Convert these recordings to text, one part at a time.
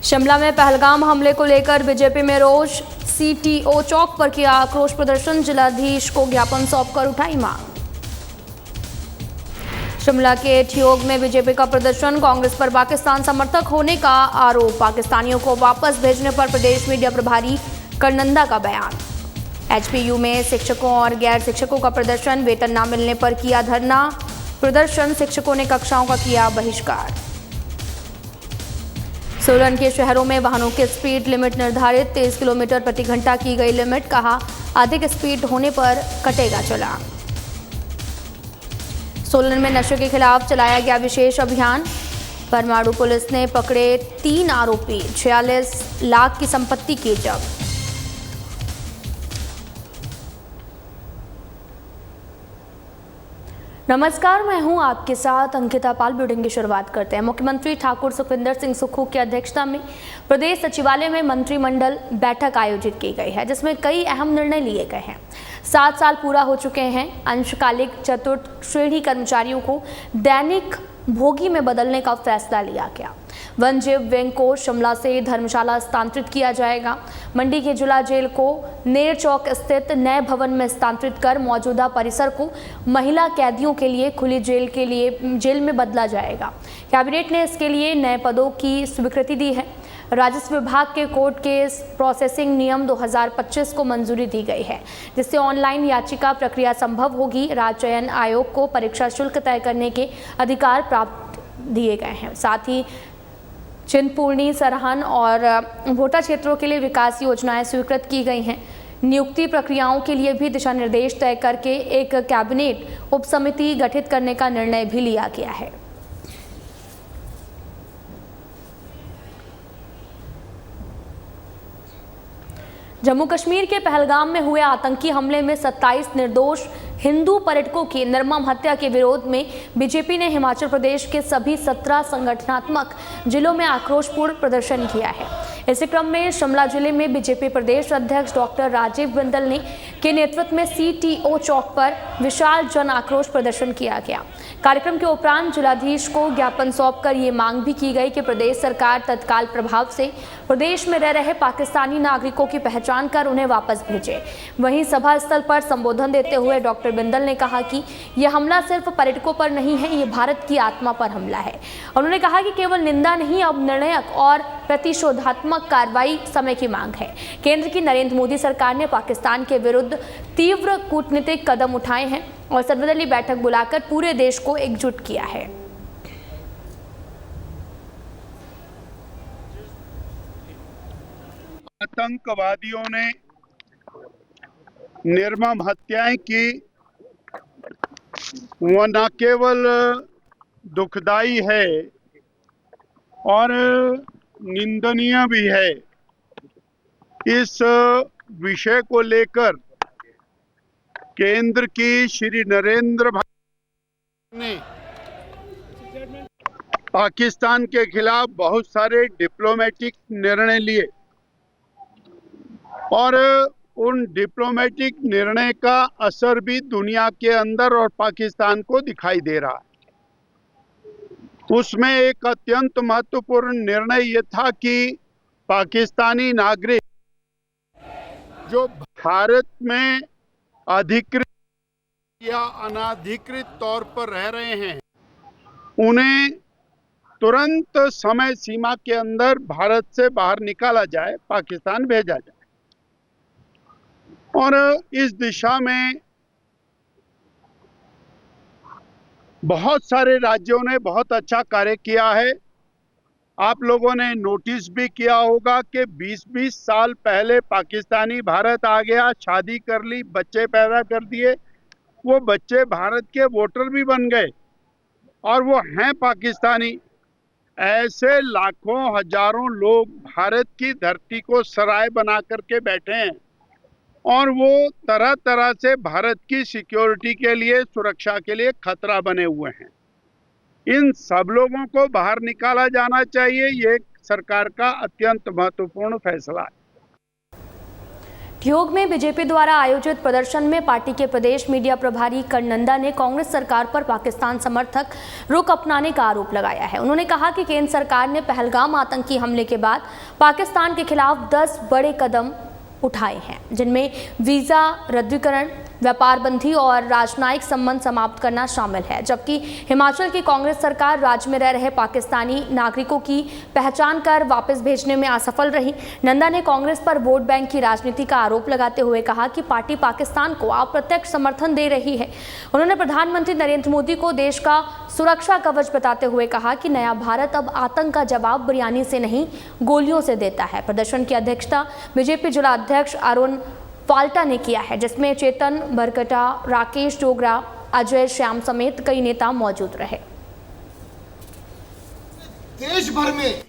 शिमला में पहलगाम हमले को लेकर बीजेपी में रोष, सीटीओ चौक पर किया आक्रोश प्रदर्शन, जिलाधीश को ज्ञापन सौंपकर उठाई मांग। शिमला के ठियोग में बीजेपी का प्रदर्शन, कांग्रेस पर पाकिस्तान समर्थक होने का आरोप, पाकिस्तानियों को वापस भेजने पर प्रदेश मीडिया प्रभारी करनंदा का बयान। एचपीयू में शिक्षकों और गैर शिक्षकों का प्रदर्शन, वेतन न मिलने पर किया धरना प्रदर्शन, शिक्षकों ने कक्षाओं का किया बहिष्कार। सोलन के शहरों में वाहनों की स्पीड लिमिट निर्धारित, 30 किलोमीटर प्रति घंटा की गई लिमिट, कहा अधिक स्पीड होने पर कटेगा चालान। सोलन में नशे के खिलाफ चलाया गया विशेष अभियान, परमाणु पुलिस ने पकड़े 3 आरोपी, 46 लाख की संपत्ति की जब्त। नमस्कार, मैं हूं आपके साथ अंकिता पाल। बुलेटिन की शुरुआत करते हैं। मुख्यमंत्री ठाकुर सुखविंदर सिंह सुक्खू की अध्यक्षता में प्रदेश सचिवालय में मंत्रिमंडल बैठक आयोजित की गई है, जिसमें कई अहम निर्णय लिए गए हैं। 7 साल पूरा हो चुके हैं। अंशकालिक चतुर्थ श्रेणी कर्मचारियों को दैनिक भोगी में बदलने का फैसला लिया गया। वन जीव विंग को शिमला से धर्मशाला स्थानांतरित किया जाएगा। मंडी के जिला जेल को नेर चौक स्थित नए भवन में स्थानांतरित कर मौजूदा परिसर को महिला कैदियों के लिए खुली जेल में बदला जाएगा। कैबिनेट ने इसके लिए नए पदों की स्वीकृति दी है। राजस्व विभाग के कोर्ट केस प्रोसेसिंग नियम 2025 को मंजूरी दी गई है, जिससे ऑनलाइन याचिका प्रक्रिया संभव होगी। राज्य चयन आयोग को परीक्षा शुल्क तय करने के अधिकार प्राप्त दिए गए हैं। साथ ही चिंतपूर्णी, सरहन और भोटा क्षेत्रों के लिए विकास योजनाएं स्वीकृत की गई हैं। नियुक्ति प्रक्रियाओं के लिए भी दिशा निर्देश तय करके एक कैबिनेट उपसमिति गठित करने का निर्णय भी लिया गया है। जम्मू कश्मीर के पहलगाम में हुए आतंकी हमले में 27 निर्दोष हिंदू पर्यटकों की निर्मम हत्या के विरोध में बीजेपी ने हिमाचल प्रदेश के सभी 17 संगठनात्मक जिलों में आक्रोशपूर्ण प्रदर्शन किया है। इसी क्रम में शिमला जिले में बीजेपी प्रदेश अध्यक्ष डॉक्टर राजीव बिंदल ने के नेतृत्व में सीटीओ चौक पर विशाल जन आक्रोश प्रदर्शन किया गया। कार्यक्रम के उपरांत जिलाधीश को ज्ञापन सौंपकर ये मांग भी की गई कि प्रदेश सरकार तत्काल प्रभाव से प्रदेश में रह रहे पाकिस्तानी नागरिकों की पहचान कर उन्हें वापस भेजे। वहीं सभा स्थल पर संबोधन देते हुए डॉक्टर बिंदल ने कहा कि यह हमला सिर्फ पर्यटकों पर नहीं है, ये भारत की आत्मा पर हमला है। उन्होंने कहा कि केवल निंदा नहीं, अब निर्णायक और प्रतिशोधात्मक कार्रवाई समय की मांग है। केंद्र की नरेंद्र मोदी सरकार ने पाकिस्तान के विरुद्ध तीव्र कूटनीतिक कदम उठाए हैं और सर्वदलीय बैठक बुलाकर पूरे देश को एकजुट किया है। आतंकवादियों ने निर्मम हत्याएं की, वह न केवल दुखदाई है और निंदनीय भी है। इस विषय को लेकर केंद्र की श्री नरेंद्र भाई ने पाकिस्तान के खिलाफ बहुत सारे डिप्लोमेटिक निर्णय लिए और उन डिप्लोमेटिक निर्णय का असर भी दुनिया के अंदर और पाकिस्तान को दिखाई दे रहा है। उसमें एक अत्यंत महत्वपूर्ण निर्णय ये था कि पाकिस्तानी नागरिक जो भारत में अधिकृत या अनाधिकृत तौर पर रह रहे हैं, उन्हें तुरंत समय सीमा के अंदर भारत से बाहर निकाला जाए, पाकिस्तान भेजा जाए। और इस दिशा में बहुत सारे राज्यों ने बहुत अच्छा कार्य किया है। आप लोगों ने नोटिस भी किया होगा कि 20-20 साल पहले पाकिस्तानी भारत आ गया, शादी कर ली, बच्चे पैदा कर दिए, वो बच्चे भारत के वोटर भी बन गए और वो हैं पाकिस्तानी। ऐसे लाखों हजारों लोग भारत की धरती को सराय बना करके बैठे हैं और वो तरह तरह से भारत की सिक्योरिटी के लिए, सुरक्षा के लिए खतरा बने हुए हैं। इन सब लोगों को बाहर निकाला जाना चाहिए। ये सरकार का अत्यंत महत्वपूर्ण फैसला है। ठियोग में बीजेपी द्वारा आयोजित प्रदर्शन में पार्टी के प्रदेश मीडिया प्रभारी कर्णनंदा ने कांग्रेस सरकार पर पाकिस्तान समर्थक रुख अपनाने का आरोप लगाया है। उन्होंने कहा कि केंद्र सरकार ने पहलगाम आतंकी हमले के बाद पाकिस्तान के खिलाफ 10 बड़े कदम उठाए हैं, जिनमें वीजा रद्दीकरण, व्यापार बंदी और राजनयिक संबंध समाप्त करना शामिल है। जबकि हिमाचल की कांग्रेस सरकार राज्य में रह रहे पाकिस्तानी नागरिकों की पहचान कर वापस भेजने में असफल रही। नंदा ने कांग्रेस पर वोट बैंक की राजनीति का आरोप लगाते हुए कहा कि पार्टी पाकिस्तान को अप्रत्यक्ष समर्थन दे रही है। उन्होंने प्रधानमंत्री नरेंद्र मोदी को देश का सुरक्षा कवच बताते हुए कहा कि नया भारत अब आतंक का जवाब बिरयानी से नहीं, गोलियों से देता है। प्रदर्शन की अध्यक्षता बीजेपी जिला अध्यक्ष अरुण फाल्टा ने किया है, जिसमें चेतन बरकटा, राकेश डोगरा, अजय श्याम समेत कई नेता मौजूद रहे। देश भर में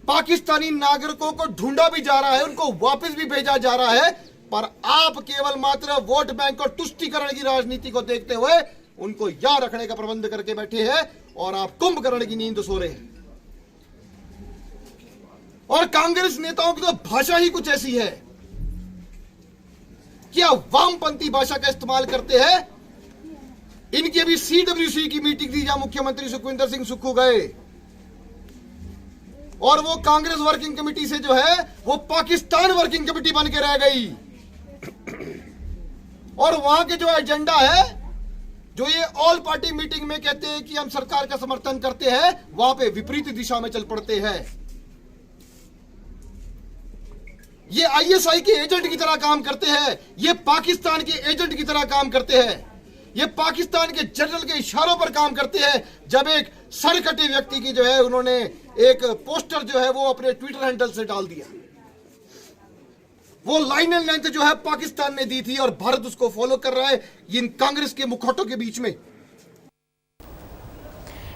पाकिस्तानी नागरिकों को ढूंढा भी जा रहा है, उनको वापस भी भेजा जा रहा है, पर आप केवल मात्र वोट बैंक और तुष्टीकरण की राजनीति को देखते हुए उनको यहां रखने का प्रबंध करके बैठे हैं और आप कुंभकर्ण की नींद सो रहे हैं। और कांग्रेस नेताओं की तो भाषा ही कुछ ऐसी है कि वामपंथी भाषा का इस्तेमाल करते हैं। इनकी अभी CWC की मीटिंग थी जहां मुख्यमंत्री सुखविंदर सिंह सुक्खू गए और वो कांग्रेस वर्किंग कमेटी से जो है वो पाकिस्तान वर्किंग कमेटी बन के रह गई। और वहां के जो एजेंडा है, जो ये ऑल पार्टी मीटिंग में कहते हैं कि हम सरकार का समर्थन करते हैं, वहां पे विपरीत दिशा में चल पड़ते हैं। ये ISI के एजेंट की तरह काम करते हैं, ये पाकिस्तान के एजेंट की तरह काम करते हैं, ये पाकिस्तान के जनरल के इशारों पर काम करते हैं। जब एक सरकटे व्यक्ति की जो है उन्होंने एक पोस्टर जो है वो अपने ट्विटर हैंडल से डाल दिया, वो लाइन एंड लेंथ जो है पाकिस्तान ने दी थी और भारत उसको फॉलो कर रहा है इन कांग्रेस के मुखौटों के बीच में।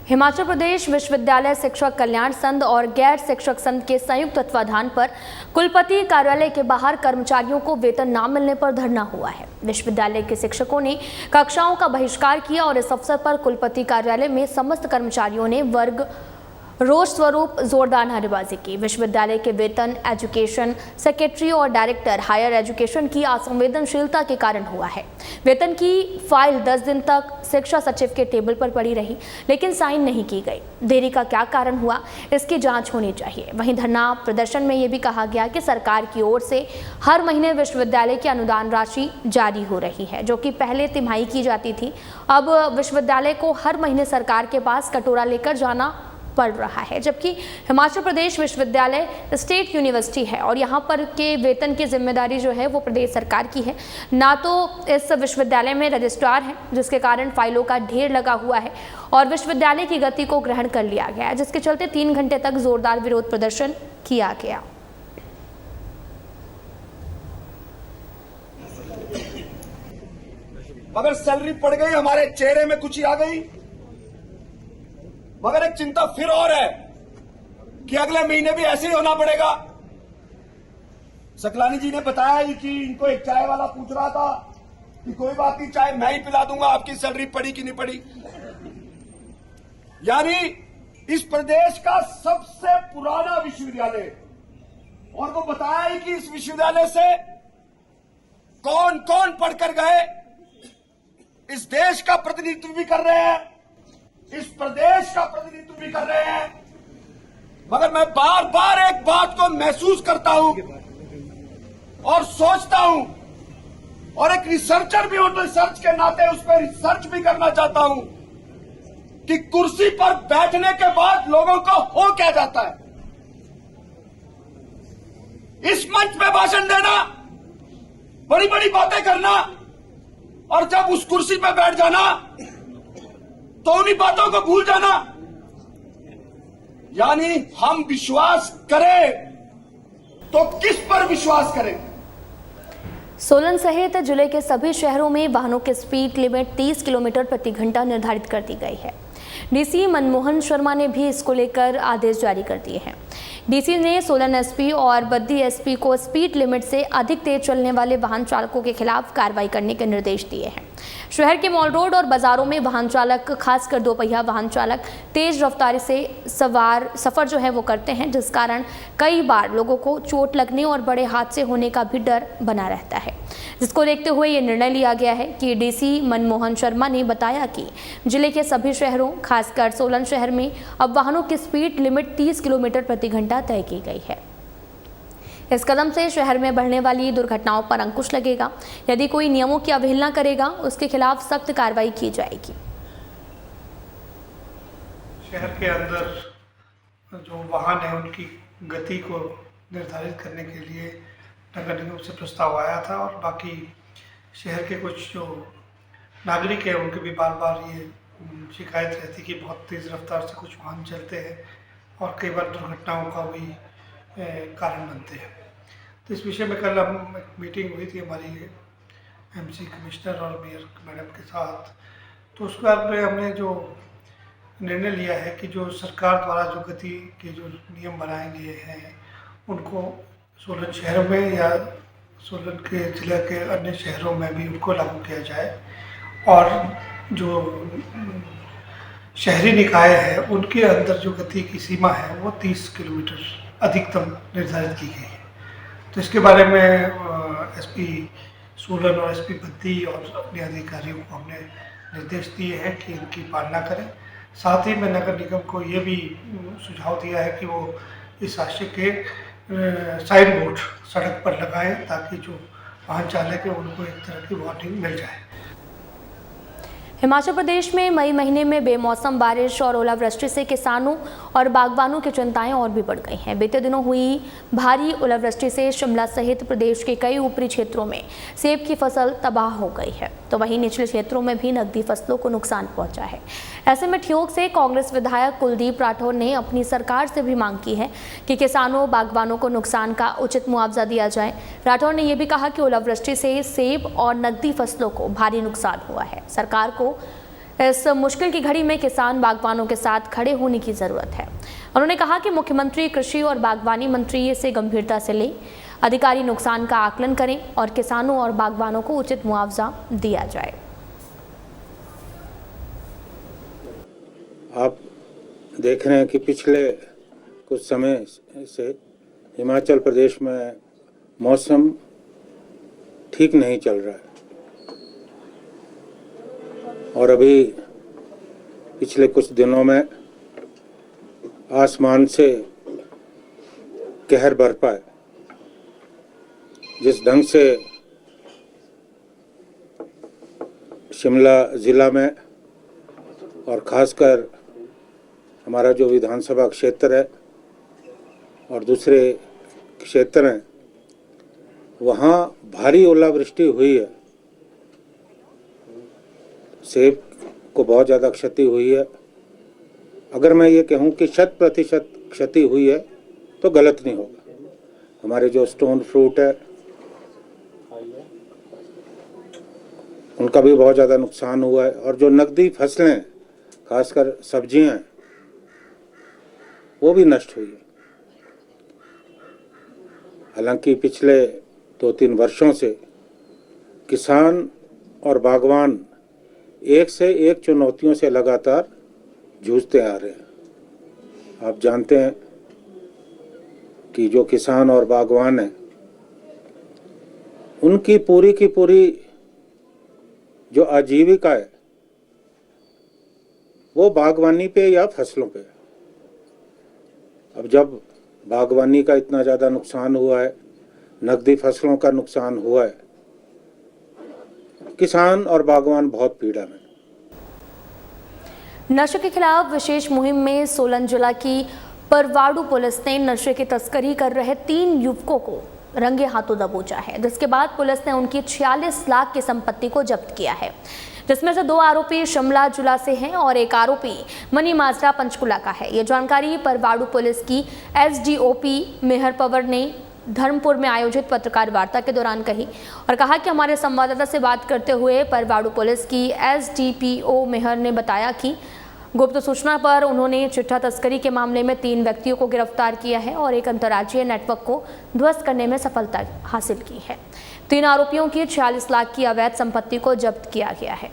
हिमाचल प्रदेश विश्वविद्यालय शिक्षक कल्याण संघ और गैर शिक्षक संघ के संयुक्त तत्वाधान पर कुलपति कार्यालय के बाहर कर्मचारियों को वेतन न मिलने पर धरना हुआ है। विश्वविद्यालय के शिक्षकों ने कक्षाओं का बहिष्कार किया और इस अवसर पर कुलपति कार्यालय में समस्त कर्मचारियों ने वर्ग रोष स्वरूप जोरदार नारेबाजी की। विश्वविद्यालय के वेतन, एजुकेशन सेक्रेटरी और डायरेक्टर हायर एजुकेशन की असंवेदनशीलता के कारण हुआ है। वेतन की फाइल 10 दिन तक शिक्षा सचिव के टेबल पर पड़ी रही, लेकिन साइन नहीं की गई। देरी का क्या कारण हुआ, इसकी जांच होनी चाहिए। वहीं धरना प्रदर्शन में ये भी कहा गया कि सरकार की ओर से हर महीने विश्वविद्यालय की अनुदान राशि जारी हो रही है, जो कि पहले तिमाही की जाती थी। अब विश्वविद्यालय को हर महीने सरकार के पास कटोरा लेकर जाना पड़ रहा है, जबकि हिमाचल प्रदेश विश्वविद्यालय स्टेट यूनिवर्सिटी है और यहाँ पर के वेतन की जिम्मेदारी जो है वो प्रदेश सरकार की है। ना तो इस विश्वविद्यालय में रजिस्ट्रार है, जिसके कारण फाइलों का ढेर लगा हुआ है और विश्वविद्यालय की गति को ग्रहण कर लिया गया है, जिसके चलते 3 घंटे तक जोरदार विरोध प्रदर्शन किया गया। मगर सैलरी पड़ गई, हमारे चेहरे में खुशी आ गई, मगर एक चिंता फिर और है कि अगले महीने भी ऐसे ही होना पड़ेगा। सकलानी जी ने बताया कि इनको एक चाय वाला पूछ रहा था कि कोई बात नहीं, चाय मैं ही पिला दूंगा, आपकी सैलरी पड़ी कि नहीं पड़ी। यानी इस प्रदेश का सबसे पुराना विश्वविद्यालय, और वो बताया कि इस विश्वविद्यालय से कौन कौन पढ़कर गए, इस देश का प्रतिनिधित्व भी कर रहे हैं, इस प्रदेश का प्रतिनिधित्व भी कर रहे हैं। मगर मैं बार बार एक बात को महसूस करता हूं और सोचता हूं, और एक रिसर्चर भी हूं तो रिसर्च के नाते उस पर रिसर्च भी करना चाहता हूं कि कुर्सी पर बैठने के बाद लोगों को हो क्या जाता है। इस मंच पे भाषण देना, बड़ी बड़ी बातें करना, और जब उस कुर्सी पर बैठ जाना तो उन्हीं बातों को भूल जाना। यानी हम विश्वास करें तो किस पर विश्वास करें। सोलन सहित जिले के सभी शहरों में वाहनों की स्पीड लिमिट 30 किलोमीटर प्रति घंटा निर्धारित कर दी गई है। डीसी मनमोहन शर्मा ने भी इसको लेकर आदेश जारी कर दिए हैं। डीसी ने सोलन एसपी और बद्दी एसपी को स्पीड लिमिट से अधिक तेज चलने वाले वाहन चालकों के खिलाफ कार्रवाई करने के निर्देश दिए हैं। शहर के मॉल रोड और बाजारों में वाहन चालक, खासकर दोपहिया वाहन चालक, तेज रफ्तारी से सफर जो है वो करते हैं, जिस कारण कई बार लोगों को चोट लगने और बड़े हादसे होने का भी डर बना रहता है, जिसको देखते हुए ये निर्णय लिया गया है कि डीसी मनमोहन शर्मा ने बताया कि जिले के सभी शहरों, खासकर सोलन शहर में अब वाहनों की स्पीड लिमिट 30 किलोमीटर प्रति घंटा तय की गई है। इस कदम से शहर में बढ़ने वाली दुर्घटनाओं पर अंकुश लगेगा। यदि कोई नियमों की अवहेलना करेगा, उसके खिलाफ सख्त कार्रवाई की जाएगी। शहर के अंदर जो वाहन है उनकी गति को निर्धारित करने के लिए नगर निगम से प्रस्ताव आया था, और बाकी शहर के कुछ जो नागरिक हैं उनकी भी बार बार ये शिकायत रहती कि बहुत तेज़ रफ्तार से कुछ वाहन चलते हैं और कई बार दुर्घटनाओं का भी कारण बनते हैं। तो इस विषय में कल हम एक मीटिंग हुई थी हमारी एमसी कमिश्नर और मेयर मैडम के साथ, तो उस बार में हमने जो निर्णय लिया है कि जो सरकार द्वारा जो गति के जो नियम बनाए गए हैं उनको सोलन शहर में या सोलन के ज़िले के अन्य शहरों में भी उनको लागू किया जाए, और जो शहरी निकाय है उनके अंदर जो गति की सीमा है वो 30 किलोमीटर अधिकतम निर्धारित की गई है। तो इसके बारे में एसपी सोलन और एसपी बद्दी और अन्य अधिकारियों को हमने निर्देश दिए हैं कि इनकी पालना करें। साथ ही मैं नगर निगम को ये भी सुझाव दिया है कि वो इस आशय के साइन बोर्ड सड़क पर लगाएं ताकि जो वाहन चालक है उनको एक तरह की वार्निंग मिल जाए। हिमाचल प्रदेश में मई महीने में बेमौसम बारिश और ओलावृष्टि से किसानों और बागबानों की चिंताएं और भी बढ़ गई हैं। बीते दिनों हुई भारी ओलावृष्टि से शिमला सहित प्रदेश के कई ऊपरी क्षेत्रों में सेब की फसल तबाह हो गई है, तो वहीं निचले क्षेत्रों में भी नकदी फसलों को नुकसान पहुंचा है। ऐसे में ठियोग से कांग्रेस विधायक कुलदीप राठौर ने अपनी सरकार से भी मांग की है कि किसानों बागबानों को नुकसान का उचित मुआवजा दिया जाए। राठौर ने यह भी कहा कि ओलावृष्टि से सेब और नकदी फसलों को भारी नुकसान हुआ है। सरकार को इस मुश्किल की घड़ी में किसान बागबानों के साथ खड़े होने की जरूरत है। उन्होंने कहा कि मुख्यमंत्री कृषि और बागवानी मंत्री इसे गंभीरता से लें, अधिकारी नुकसान का आकलन करें और किसानों और बागबानों को उचित मुआवजा दिया जाए। आप देख रहे हैं कि पिछले कुछ समय से हिमाचल प्रदेश में मौसम ठीक नहीं चल रहा है, और अभी पिछले कुछ दिनों में आसमान से कहर बरपा है। जिस ढंग से शिमला ज़िला में और ख़ासकर हमारा जो विधानसभा क्षेत्र है और दूसरे क्षेत्र हैं, वहाँ भारी ओलावृष्टि हुई है। सेब को बहुत ज़्यादा क्षति हुई है। अगर मैं ये कहूँ कि 100% क्षति हुई है तो गलत नहीं होगा। हमारे जो स्टोन फ्रूट है उनका भी बहुत ज़्यादा नुकसान हुआ है, और जो नकदी फसलें खासकर सब्जियां हैं वो भी नष्ट हुई है। हालांकि पिछले 2-3 वर्षों से किसान और बागवान एक से एक चुनौतियों से लगातार जूझते आ रहे हैं। आप जानते हैं कि जो किसान और बागवान हैं उनकी पूरी की पूरी जो आजीविका है वो बागवानी पे या फसलों पे। अब जब बागवानी का इतना ज़्यादा नुकसान हुआ है, नकदी फसलों का नुकसान हुआ है, किसान और बागवान बहुत पीड़ा में। नशे के खिलाफ विशेष मुहिम में सोलन जिला की परवाड़ू पुलिस ने नशे की तस्करी कर रहे 3 युवकों को रंगे हाथों दबोचा है, जिसके बाद पुलिस ने उनकी 46 लाख की संपत्ति को जब्त किया है, जिसमें से 2 आरोपी शिमला जिला से हैं और 1 आरोपी मनी माजरा पंचकुला का है। ये जानकारी परवाड़ू पुलिस की एसडीओपी मेहर पवर ने धर्मपुर में आयोजित पत्रकार वार्ता के दौरान कही और कहा कि हमारे संवाददाता से बात करते हुए परवाड़ू पुलिस की एसडीपीओ मेहर ने बताया कि गुप्त सूचना पर उन्होंने चिट्ठा तस्करी के मामले में 3 व्यक्तियों को गिरफ्तार किया है और एक अंतर्राज्यीय नेटवर्क को ध्वस्त करने में सफलता हासिल की है। 3 आरोपियों की 46 लाख की अवैध संपत्ति को जब्त किया गया है।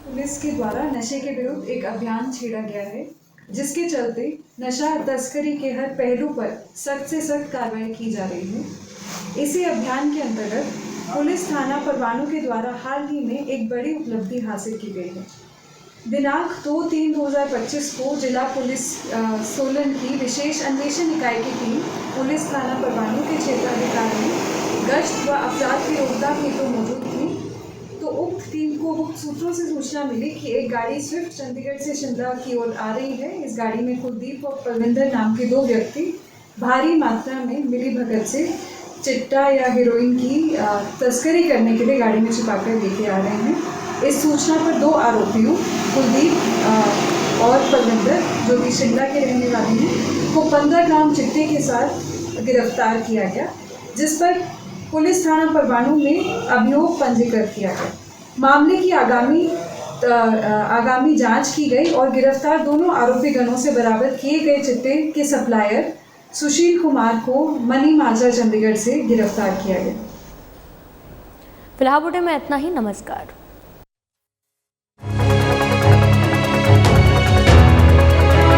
पुलिस के द्वारा नशे के विरुद्ध एक अभियान छेड़ा गया है, जिसके चलते नशा तस्करी के हर पहलू पर सख्त से सख्त कार्रवाई की जा रही है। इसी अभियान के अंतर्गत पुलिस थाना परवाणू के द्वारा हाल ही में एक बड़ी उपलब्धि हासिल की गई है। दिनांक 2/3/2025 को जिला पुलिस सोलन की विशेष अन्वेषण इकाई की टीम पुलिस थाना परवाणू के क्षेत्राधिकारी गश्त व अपराध की रोकथाम हेतु मौजूद थी। तो उक्त टीम को गुप्त सूत्रों से सूचना मिली कि एक गाड़ी स्विफ्ट चंडीगढ़ से शिमला की ओर आ रही है। इस गाड़ी में कुलदीप और पलविंदर नाम के 2 व्यक्ति भारी मात्रा में मिलीभगत से चिट्टा या हेरोइन की तस्करी करने के लिए गाड़ी में छिपाकर लेके आ रहे हैं। इस सूचना पर 2 आरोपियों कुलदीप और पलविंदर, जो कि शिमला के रहने वाले हैं, को 15 ग्राम चिट्टे के साथ गिरफ्तार किया गया, जिस पर पुलिस थाना परवाणू में अभियोग पंजीकृत किया गया। मामले की आगामी जांच की गई और गिरफ्तार दोनों आरोपी गणों से बरामद किए गए चिट्टे के सप्लायर सुशील कुमार को मनी माजरा चंडीगढ़ से गिरफ्तार किया गया। फिलहाल बुलेटिन में इतना ही। नमस्कार।